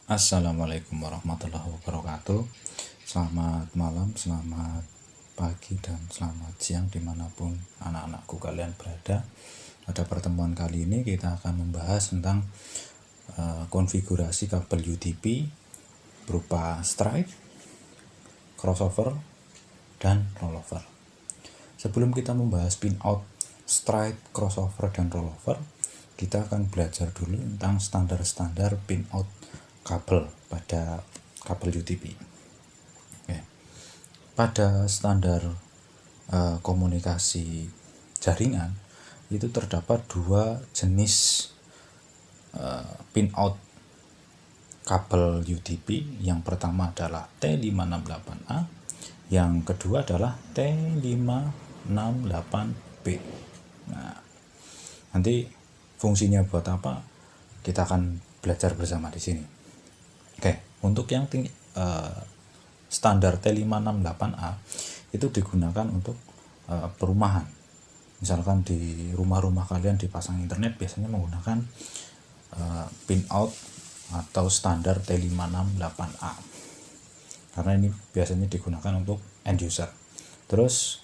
Assalamualaikum warahmatullahi wabarakatuh. Selamat malam, selamat pagi, dan selamat siang dimanapun anak-anakku kalian berada. Pada pertemuan kali ini kita akan membahas tentang konfigurasi kabel UDP berupa stripe, crossover, dan rollover. Sebelum kita membahas pin out, stripe, crossover, dan rollover, kita akan belajar dulu tentang standar-standar pin out kabel pada kabel UDP. Oke. Pada standar komunikasi jaringan itu terdapat dua jenis pin out kabel UDP. Yang pertama adalah T568A, yang kedua adalah T568B. Nah, nanti fungsinya buat apa kita akan belajar bersama di sini. Oke, untuk yang standar T568A itu digunakan untuk perumahan. Misalkan di rumah-rumah kalian dipasang internet biasanya menggunakan pin out atau standar T568A, karena ini biasanya digunakan untuk end user. Terus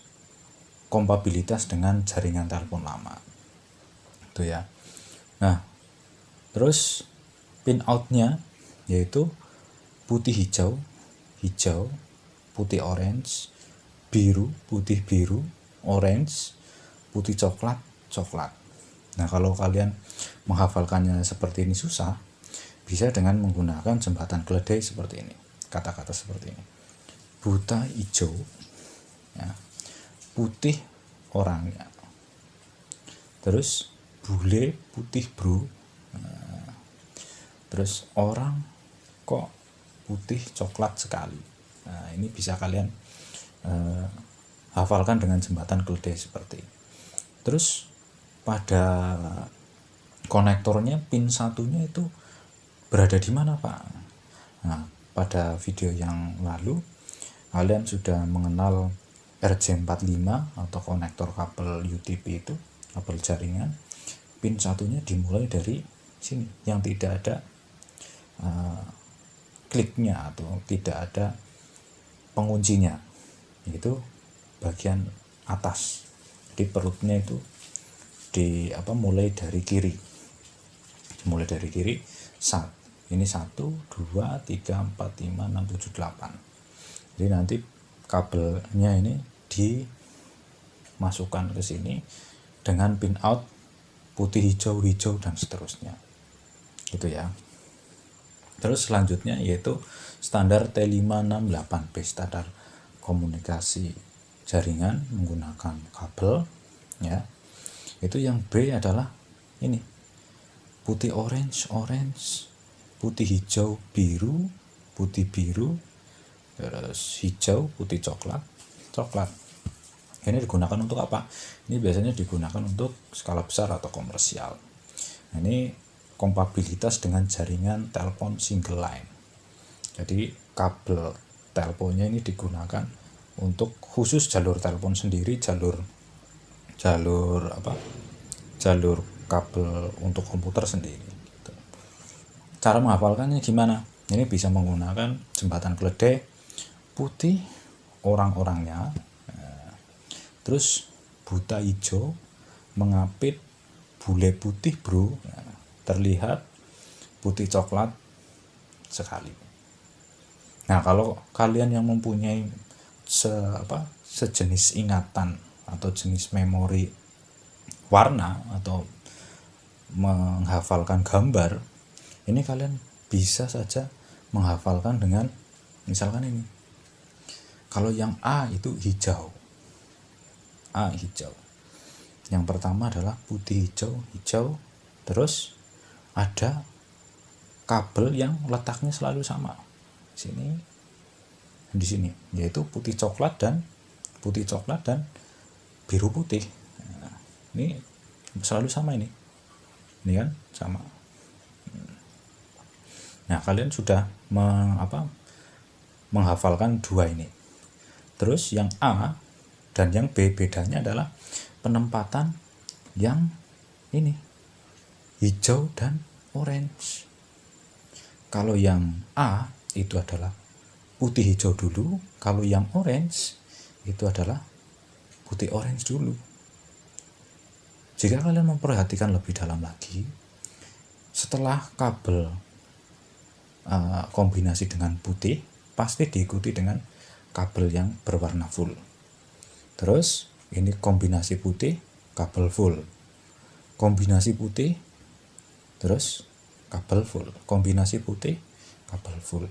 kompatibilitas dengan jaringan telepon lama itu ya. Nah, terus pin outnya yaitu putih hijau, hijau, putih orange, biru, putih biru, orange, putih coklat, coklat. Nah, kalau kalian menghafalkannya seperti ini susah, bisa dengan menggunakan jembatan keledai seperti ini. Kata-kata seperti ini. Buta hijau, ya, putih orangnya. Terus bule putih bro. Nah, terus orang kok putih coklat sekali. Nah, ini bisa kalian hafalkan dengan jembatan keledai seperti ini. Terus pada konektornya pin satunya itu berada di mana, Pak? Nah, pada video yang lalu kalian sudah mengenal RJ45 atau konektor kabel UDP itu, kabel jaringan. Pin satunya dimulai dari sini, yang tidak ada kliknya atau tidak ada penguncinya, yaitu bagian atas. Di perutnya itu mulai dari kiri. Mulai dari kiri. Ini 1 2 3 4 5 6 7 8. Jadi nanti kabelnya ini dimasukkan ke sini dengan pin out putih hijau hijau dan seterusnya. Gitu ya. Terus selanjutnya yaitu standar T568B, standar komunikasi jaringan menggunakan kabel ya. Itu yang B adalah ini. Putih orange, orange, putih hijau biru, putih biru, terus hijau, putih coklat, coklat. Ini digunakan untuk apa? Ini biasanya digunakan untuk skala besar atau komersial. Nah, ini kompatibilitas dengan jaringan telepon single line. Jadi kabel teleponnya ini digunakan untuk khusus jalur telepon sendiri, jalur kabel untuk komputer sendiri. Cara menghafalkannya gimana? Ini bisa menggunakan jembatan keledai, putih orang-orangnya, terus buta hijau, mengapit, bule putih bro, terlihat putih coklat sekali. Nah, kalau kalian yang mempunyai sejenis ingatan atau jenis memori warna atau menghafalkan gambar, ini kalian bisa saja menghafalkan dengan misalkan ini. Kalau yang A itu hijau, A hijau. Yang pertama adalah putih hijau, hijau. Terus ada kabel yang letaknya selalu sama di sini, yaitu putih coklat dan biru putih. Nah, ini selalu sama ini kan sama. Nah, kalian sudah menghafalkan dua ini. Terus yang A dan yang B bedanya adalah penempatan yang ini hijau dan orange. Kalau yang A itu adalah putih hijau dulu, kalau yang orange itu adalah putih orange dulu. Jika kalian memperhatikan lebih dalam lagi, setelah kabel kombinasi dengan putih, pasti diikuti dengan kabel yang berwarna full. Terus ini kombinasi putih, kabel full. Kombinasi putih, terus kabel full. Kombinasi putih, kabel full.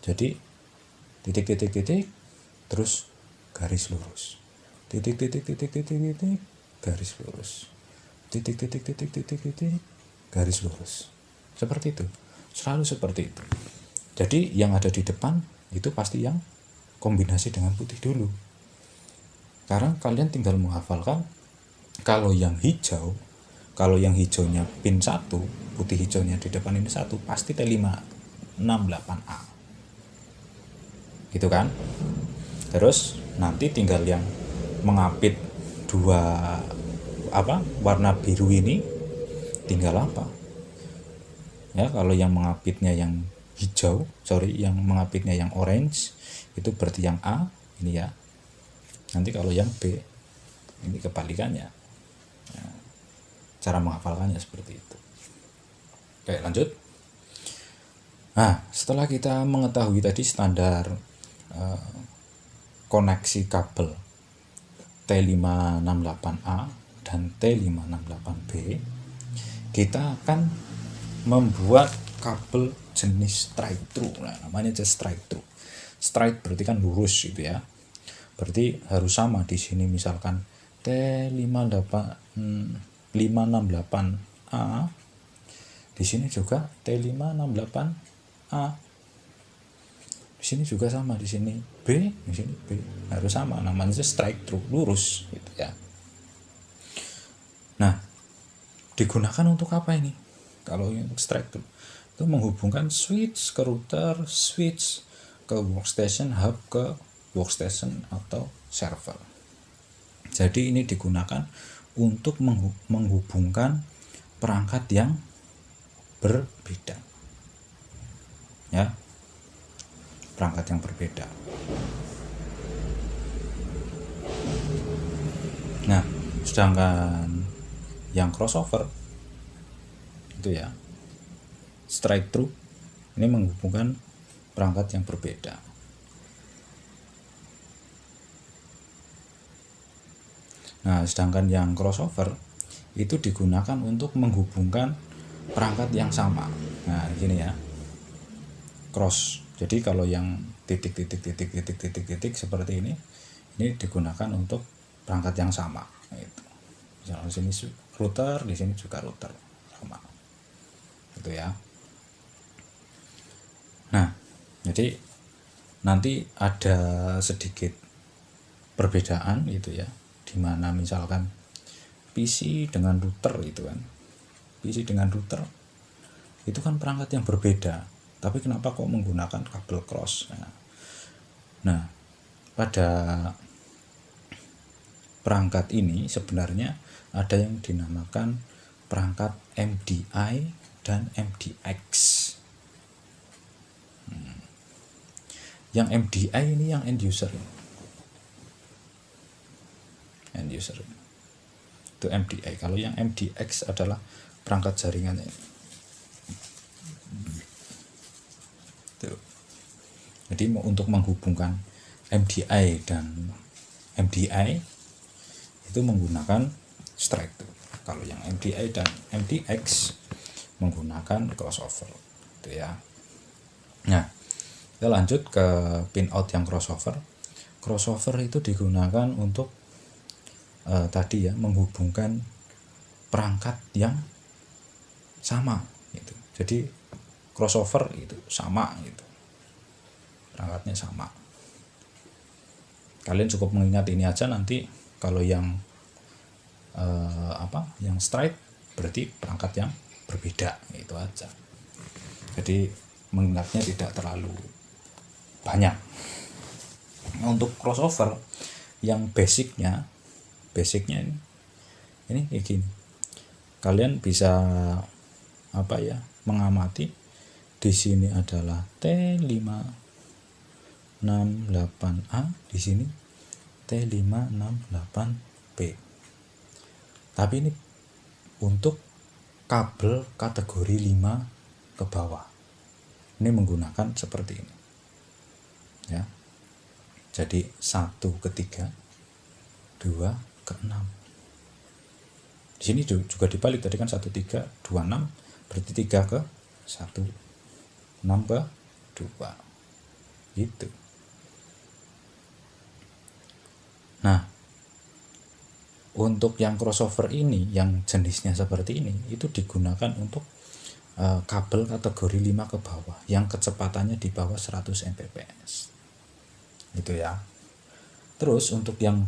Jadi titik, terus garis lurus. Titik, garis lurus. Titik, garis lurus. Seperti itu. Selalu seperti itu. Jadi yang ada di depan itu pasti yang kombinasi dengan putih dulu. Sekarang kalian tinggal menghafalkan, kalau yang hijaunya pin 1, putih hijaunya di depan ini 1, pasti T568A. Gitu kan? Terus nanti tinggal yang mengapit dua warna biru ini tinggal apa? Ya, kalau yang mengapitnya yang yang mengapitnya yang orange itu berarti yang A ini ya. Nanti kalau yang B ini kebalikannya. Ya, cara menghafalkannya seperti itu. Oke, lanjut. Nah, setelah kita mengetahui tadi standar koneksi kabel T568A dan T568B, kita akan membuat kabel jenis straight through. Nah, namanya aja straight through. Straight berarti kan lurus gitu ya. Berarti harus sama di sini, misalkan T568A, di sini juga T568A. Di sini juga sama, di sini B, di sini B. Harus sama, namanya straight through, lurus gitu ya. Nah, digunakan untuk apa ini? Kalau yang straight through itu menghubungkan switch ke router, switch ke workstation, hub ke workstation atau server. Jadi ini digunakan untuk menghubungkan perangkat yang berbeda. Ya. Perangkat yang berbeda. Nah, sedangkan yang crossover itu ya, straight through ini menghubungkan perangkat yang berbeda. Nah, sedangkan yang crossover itu digunakan untuk menghubungkan perangkat yang sama. Nah, di sini ya, cross. Jadi kalau yang titik seperti ini digunakan untuk perangkat yang sama. Gitu. Misalnya di sini router, di sini juga router sama. Gitu ya. Nah, jadi nanti ada sedikit perbedaan gitu ya, dimana misalkan PC dengan router itu kan, PC dengan router itu kan perangkat yang berbeda, tapi kenapa kok menggunakan kabel cross? Nah, pada perangkat ini sebenarnya ada yang dinamakan perangkat MDI dan MDX. Yang MDI ini yang end user. End user. Itu MDI. Kalau yang MDX adalah perangkat jaringannya. Tuh. Jadi untuk menghubungkan MDI dan MDI itu menggunakan straight through. Kalau yang MDI dan MDX menggunakan crossover. Itu ya. Nah, kita lanjut ke pin out yang crossover. Crossover itu digunakan untuk tadi ya, menghubungkan perangkat yang sama gitu. Jadi crossover itu sama gitu, perangkatnya sama. Kalian cukup mengingat ini aja, nanti kalau yang yang straight berarti perangkat yang berbeda, itu aja. Jadi mengingatnya tidak terlalu banyak. Nah, untuk crossover yang basicnya ini kayak gini. Kalian bisa mengamati di sini adalah T568A, di sini T568B. Tapi ini untuk kabel kategori 5 ke bawah. Ini menggunakan seperti ini. Ya. Jadi 1 ke 3, 2 ke 6. Di sini juga dibalik, tadi kan 1 3 2 6, berarti 3 ke 1, 6 ke 2. Gitu. Nah, untuk yang crossover ini, yang jenisnya seperti ini, itu digunakan untuk kabel kategori 5 ke bawah yang kecepatannya di bawah 100 Mbps. Gitu ya. Terus untuk yang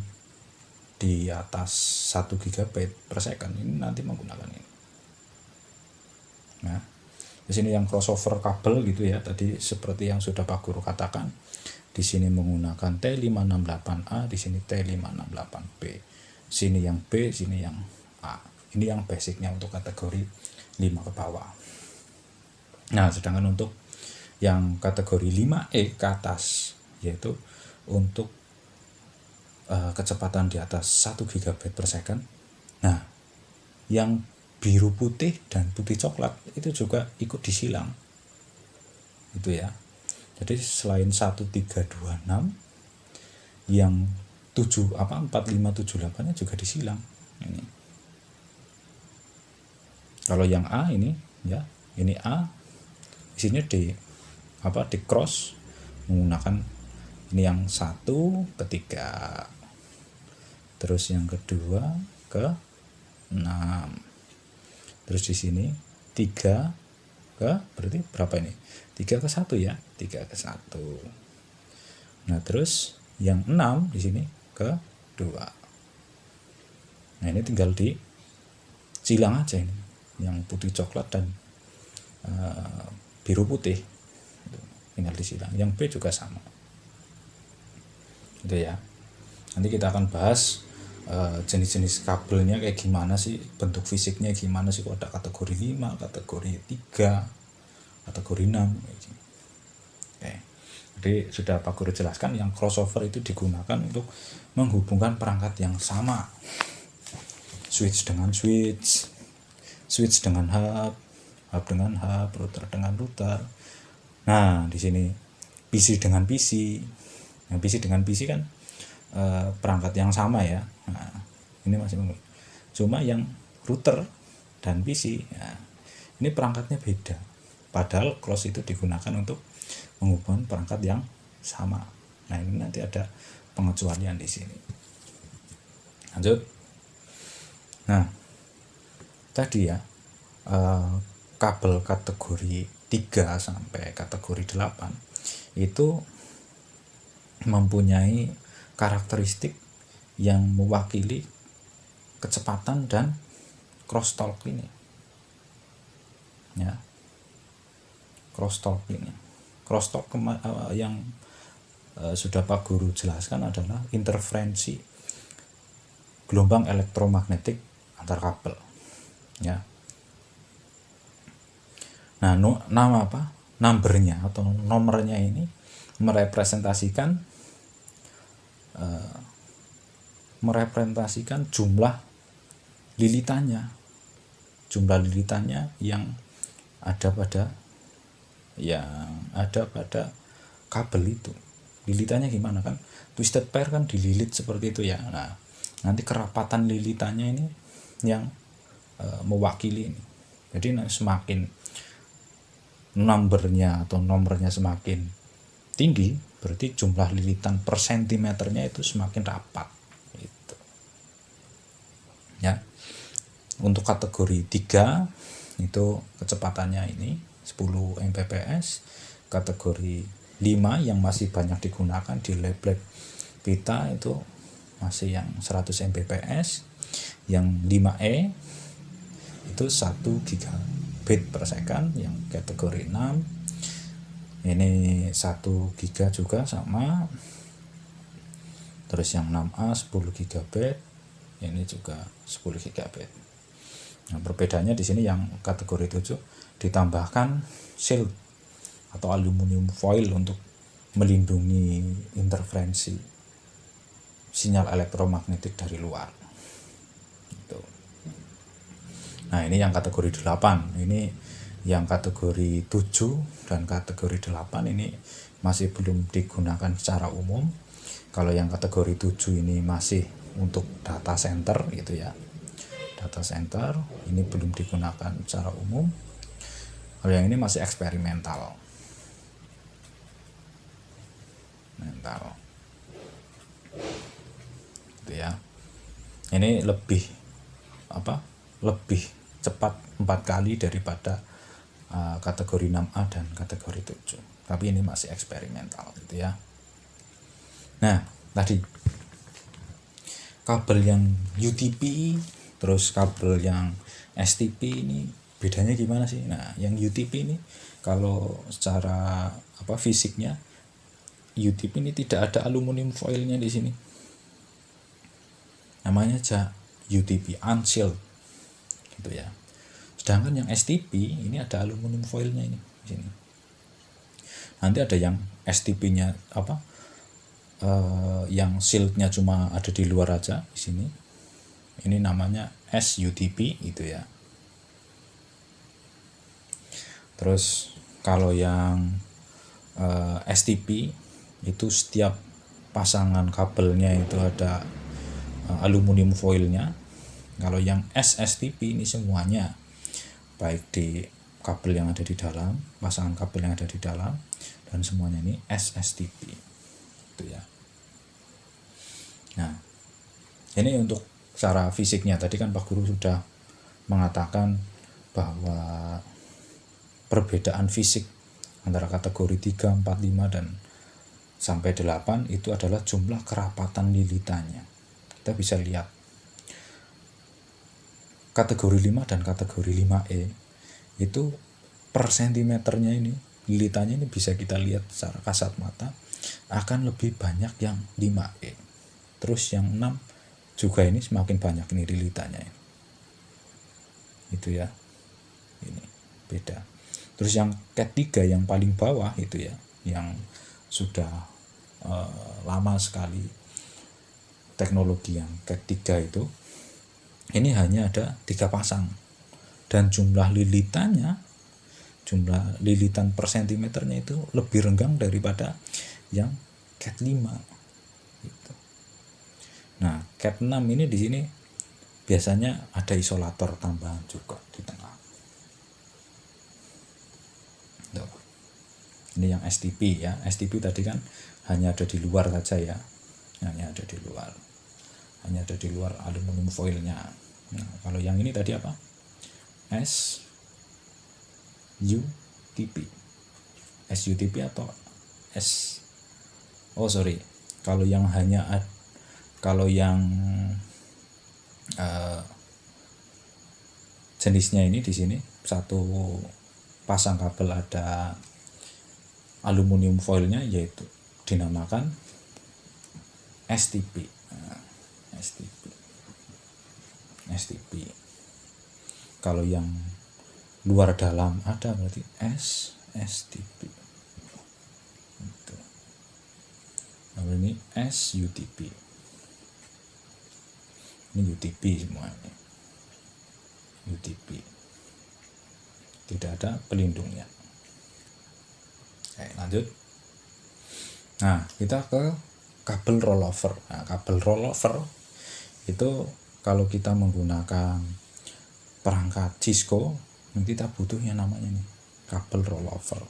di atas 1 GB per second ini nanti menggunakan ini. Nah, di sini yang crossover kabel gitu ya, tadi seperti yang sudah Pak Guru katakan, di sini menggunakan T568A, di sini T568B. Sini yang B, sini yang A. Ini yang basicnya untuk kategori 5 ke bawah. Nah, sedangkan untuk yang kategori 5E ke atas, yaitu untuk kecepatan di atas 1 GB per second. Nah, yang biru putih dan putih coklat itu juga ikut disilang. Itu ya. Jadi selain 1326, yang 4578-nya juga disilang. Ini. Kalau yang A ini ya, ini A, di sini di cross menggunakan ini yang 1 ke 3, terus yang kedua ke 6, terus di sini 3 ke, berarti berapa ini, 3 ke 1 ya, 3 ke 1. Nah, terus yang 6 di sini ke 2. Nah, ini tinggal di silang aja ini, yang putih coklat dan biru putih tinggal disilang. Yang B juga sama. Itu ya. Nanti kita akan bahas jenis-jenis kabelnya kayak gimana sih, bentuk fisiknya gimana sih, kok ada kategori 5, kategori 3, kategori 6 gitu. Oke. Jadi sudah Pak Guru jelaskan, yang crossover itu digunakan untuk menghubungkan perangkat yang sama. Switch dengan switch, switch dengan hub, hub dengan hub, router dengan router. Nah, di sini PC dengan PC. Nah, PC dengan PC kan perangkat yang sama ya. Nah, ini masih cuma yang router dan PC, ya, ini perangkatnya beda. Padahal cross itu digunakan untuk menghubungkan perangkat yang sama. Nah, ini nanti ada pengecualian di sini. Lanjut. Nah, tadi ya, kabel kategori 3 sampai kategori 8 itu mempunyai karakteristik yang mewakili kecepatan dan crosstalk ini. Ya. Crosstalk ini. Crosstalk yang sudah Pak Guru jelaskan adalah interferensi gelombang elektromagnetik antar kabel. Ya. Nah, nama apa? Numbernya atau nomornya ini merepresentasikan jumlah lilitannya yang ada pada kabel itu. Lilitannya gimana kan? Twisted pair kan dililit seperti itu ya. Nah, nanti kerapatan lilitannya ini yang mewakili ini. Jadi semakin nomornya semakin tinggi, berarti jumlah lilitan per sentimeternya itu semakin rapat gitu. Ya. Untuk kategori 3 itu kecepatannya ini 10 Mbps. Kategori 5 yang masih banyak digunakan di lab kita itu masih yang 100 Mbps. Yang 5E itu 1 gigabit per second. Yang kategori 6 ini 1 giga juga sama. Terus yang 6A 10 gigabit, ini juga 10 gigabit. Nah, perbedaannya di sini yang kategori 7 ditambahkan shield atau aluminium foil untuk melindungi interferensi sinyal elektromagnetik dari luar. Gitu. Nah, ini yang kategori 8. Ini yang kategori 7 dan kategori 8 ini masih belum digunakan secara umum. Kalau yang kategori 7 ini masih untuk data center gitu ya. Data center ini belum digunakan secara umum. Kalau yang ini masih eksperimental. Gitu ya. Ini lebih cepat 4 kali daripada kategori 6A dan kategori 7. Tapi ini masih eksperimental gitu ya. Nah, tadi kabel yang UTP terus kabel yang STP ini bedanya gimana sih? Nah, yang UTP ini kalau secara fisiknya UTP ini tidak ada aluminium foilnya di sini. Namanya aja UTP, unsealed gitu ya. Sedangkan yang STP ini ada aluminium foilnya ini di sini. Nanti ada yang STP-nya yang shieldnya cuma ada di luar aja di sini. Ini namanya SUTP itu ya. Terus kalau yang STP itu setiap pasangan kabelnya itu ada aluminium foilnya. Kalau yang SSTP ini semuanya, baik di kabel yang ada di dalam, pasangan kabel yang ada di dalam, dan semuanya ini SSTP itu ya. Nah, ini untuk secara fisiknya. Tadi kan Pak Guru sudah mengatakan bahwa perbedaan fisik antara kategori 3, 4, 5 dan sampai 8 itu adalah jumlah kerapatan lilitannya. Kita bisa lihat kategori 5 dan kategori 5E itu per sentimeternya ini, lilitannya ini bisa kita lihat secara kasat mata akan lebih banyak yang 5E. Terus yang 6 juga ini semakin banyak ini lilitannya. Itu ya. Ini beda. Terus yang cat 3 yang paling bawah itu ya, yang sudah lama sekali teknologi yang cat 3 itu, ini hanya ada 3 pasang dan jumlah lilitan per sentimeternya itu lebih renggang daripada yang cat 5 gitu. Nah, cat 6 ini di sini biasanya ada isolator tambahan juga di tengah. Tuh. Ini yang STP ya. STP tadi kan hanya ada di luar saja ya. Hanya ada di luar. Hanya ada di luar aluminium foilnya. Nah, kalau yang ini tadi apa? SUTP. SUTP atau S? Oh sorry. Kalau yang jenisnya ini di sini satu pasang kabel ada aluminium foilnya, yaitu dinamakan STP. Nah, STP. Kalau yang luar dalam ada berarti SSTP. Gitu. Kalau ini SUTP. Ini UTP semuanya. UTP. Tidak ada pelindungnya. Oke, lanjut. Nah, kita ke kabel rollover. Nah, kabel rollover itu kalau kita menggunakan perangkat Cisco, kita butuh yang namanya nih kabel rollover.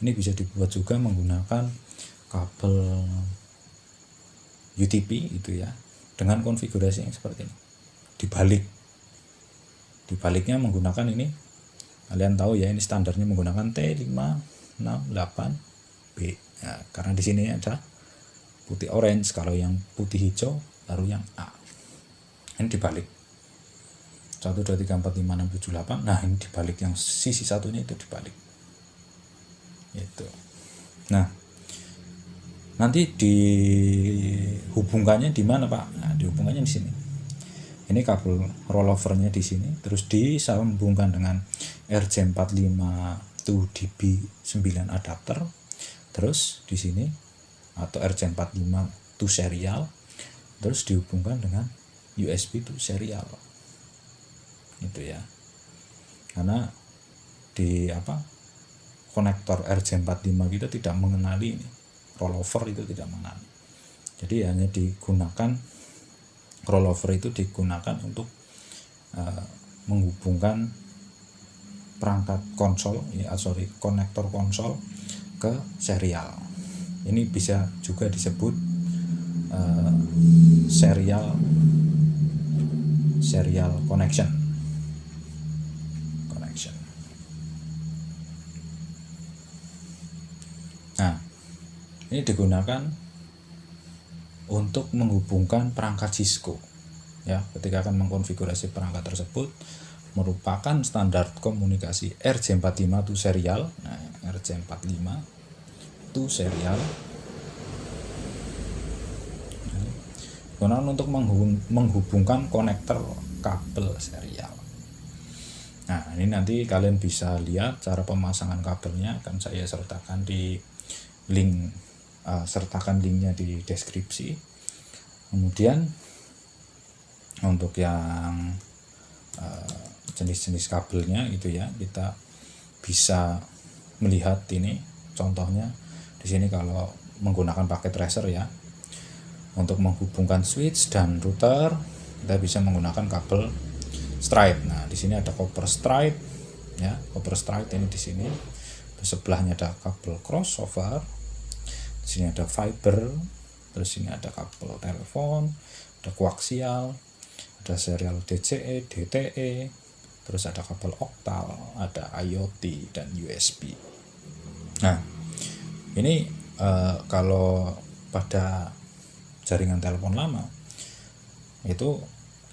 Ini bisa dibuat juga menggunakan kabel UTP itu ya, dengan konfigurasi yang seperti ini. Dibaliknya menggunakan ini, kalian tahu ya, ini standarnya menggunakan T568B. Ya, karena di sini ada putih orange, kalau yang putih hijau baru yang A. Ini dibalik. 1 2 3 4 5 6 7 8. Nah, ini dibalik, yang sisi satunya itu dibalik. Itu. Nah, nanti dihubungkannya di mana, Pak? Nah, dihubungkannya di sini. Ini kabel rollovernya di sini, terus disambungkan dengan RJ45 RS2DB9 adapter, terus di sini atau RJ45 to serial, terus dihubungkan dengan USB to serial, gitu ya. Karena di konektor RJ45 kita tidak mengenali ini, rollover itu tidak mengenali. Jadi hanya digunakan rollover itu digunakan untuk menghubungkan perangkat konsol, konektor konsol ke serial. Ini bisa juga disebut serial connection. Nah, ini digunakan untuk menghubungkan perangkat Cisco. Ya, ketika akan mengkonfigurasi perangkat tersebut merupakan standar komunikasi RJ45 to serial. Nah, RJ45 to serial. Gunakan untuk menghubungkan konektor kabel serial. Nah, ini nanti kalian bisa lihat cara pemasangan kabelnya, akan saya sertakan di link, sertakan linknya di deskripsi. Kemudian untuk yang jenis-jenis kabelnya itu ya, kita bisa melihat ini contohnya di sini kalau menggunakan paket tracer ya. Untuk menghubungkan switch dan router kita bisa menggunakan kabel straight. Nah, di sini ada copper straight ya, copper straight ini di sini. Sebelahnya ada kabel crossover. Di sini ada fiber, terus ini ada kabel telepon, ada koaksial, ada serial DCE, DTE, terus ada kabel oktal, ada IoT dan USB. Nah, ini kalau pada jaringan telepon lama itu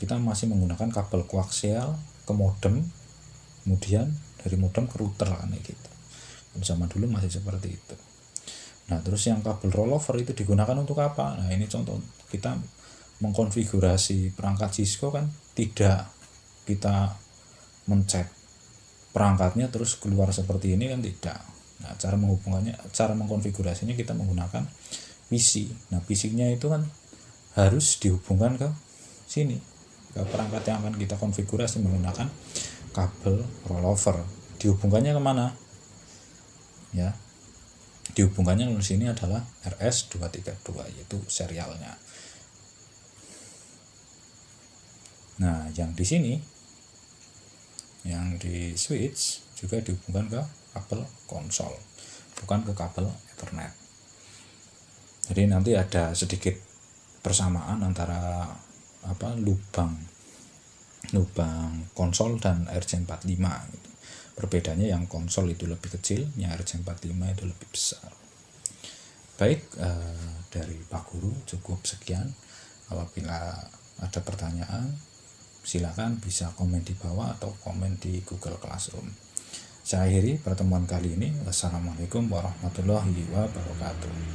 kita masih menggunakan kabel koaksial ke modem, kemudian dari modem ke router kan gitu. Zaman dulu masih seperti itu. Nah, terus yang kabel rollover itu digunakan untuk apa? Nah, ini contoh kita mengkonfigurasi perangkat Cisco kan, tidak kita mencet perangkatnya terus keluar seperti ini kan, tidak. Nah, cara menghubungannya, cara mengkonfigurasinya kita menggunakan PC. Nah, PC-nya itu kan harus dihubungkan ke sini, ke perangkat yang akan kita konfigurasi menggunakan kabel rollover. Dihubungkannya kemana? Ya, dihubungkannya ke sini adalah RS232, yaitu serialnya. Nah, yang di sini, yang di switch juga dihubungkan ke kabel konsol, bukan ke kabel Ethernet. Jadi nanti ada sedikit persamaan antara lubang konsol dan RJ45 gitu. Perbedaannya yang konsol itu lebih kecil, yang RJ45 itu lebih besar. Baik, dari Pak Guru cukup sekian. Apabila ada pertanyaan, silakan bisa komen di bawah atau komen di Google Classroom. Saya akhiri pertemuan kali ini. Wassalamualaikum warahmatullahi wabarakatuh.